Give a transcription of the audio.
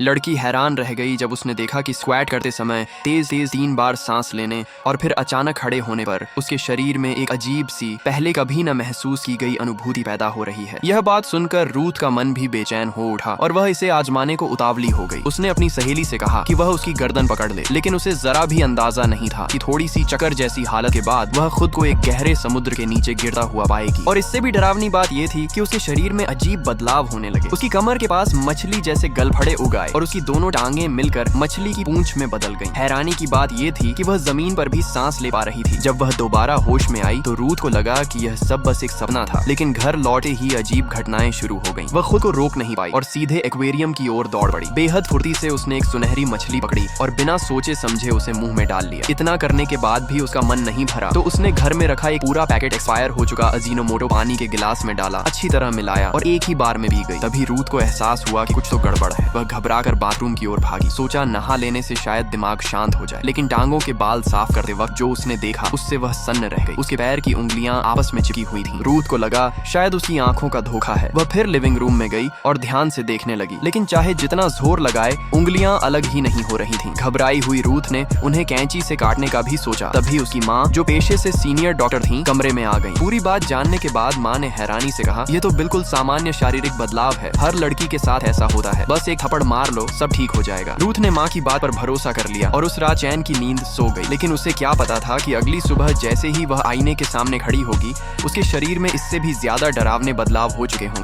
लड़की हैरान रह गई जब उसने देखा कि स्क्वैट करते समय तेज तेज 3 बार सांस लेने और फिर अचानक खड़े होने पर उसके शरीर में एक अजीब सी पहले कभी न महसूस की गई अनुभूति पैदा हो रही है। यह बात सुनकर रूथ का मन भी बेचैन हो उठा और वह इसे आजमाने को उतावली हो गई। उसने अपनी सहेली से कहा कि वह उसकी गर्दन पकड़ ले, लेकिन उसे जरा भी अंदाजा नहीं था कि थोड़ी सी चक्कर जैसी हालत के बाद वह खुद को एक गहरे समुद्र के नीचे गिरता हुआ पाएगी। और इससे भी डरावनी बात यह थी कि उसके शरीर में अजीब बदलाव होने लगे। उसकी कमर के पास मछली जैसे गलफड़े उग आए और उसकी दोनों टांगे मिलकर मछली की पूंछ में बदल गईं। हैरानी की बात यह थी कि वह जमीन पर भी सांस ले पा रही थी। जब वह दोबारा होश में आई तो रूथ को लगा कि यह सब बस एक सपना था, लेकिन घर लौटे ही अजीब घटनाएं शुरू हो गईं। वह खुद को रोक नहीं पाई और सीधे एक्वेरियम की ओर दौड़ पड़ी। बेहद फुर्ती से उसने एक सुनहरी मछली पकड़ी और बिना सोचे समझे उसे मुंह में डाल लिया। इतना करने के बाद भी उसका मन नहीं भरा तो उसने घर में रखा एक पूरा पैकेट एक्सपायर हो चुका अजीनोमोटो पानी के गिलास में डाला, अच्छी तरह मिलाया और एक ही बार में पी गई। तभी रूथ को एहसास हुआ कि कुछ तो गड़बड़ है। वह घबराकर बाथरूम की ओर भागी। सोचा नहा लेने से शायद दिमाग शांत हो जाए, लेकिन टांगों के बाल साफ करते वक्त जो उसने देखा उससे वह सन्न रह गई। उसके पैर की उंगलियां आपस में चिपकी हुई थीं। रूथ को लगा शायद उसकी आंखों का धोखा है। वह फिर लिविंग रूम में गई और ध्यान से देखने लगी, लेकिन चाहे जितना जोर लगाए उंगलियां अलग ही नहीं हो रही थीं। घबराई हुई रूथ ने उन्हें कैंची से काटने का भी सोचा। तभी उसकी माँ, जो पेशे से सीनियर डॉक्टर थीं, कमरे में आ गईं। पूरी बात जानने के बाद माँ ने हैरानी से कहा, यह तो बिल्कुल सामान्य शारीरिक बदलाव है, हर लड़की के साथ ऐसा होता है, बस एक थप्पड़ मार लो सब ठीक हो जाएगा। रूथ ने माँ की बात पर भरोसा कर लिया और उस रात चैन की नींद सो गई। लेकिन उसे क्या पता था कि अगली सुबह जैसे ही वह आईने के सामने खड़ी होगी उसके शरीर में इससे भी ज्यादा डरावने बदलाव हो चुके हों।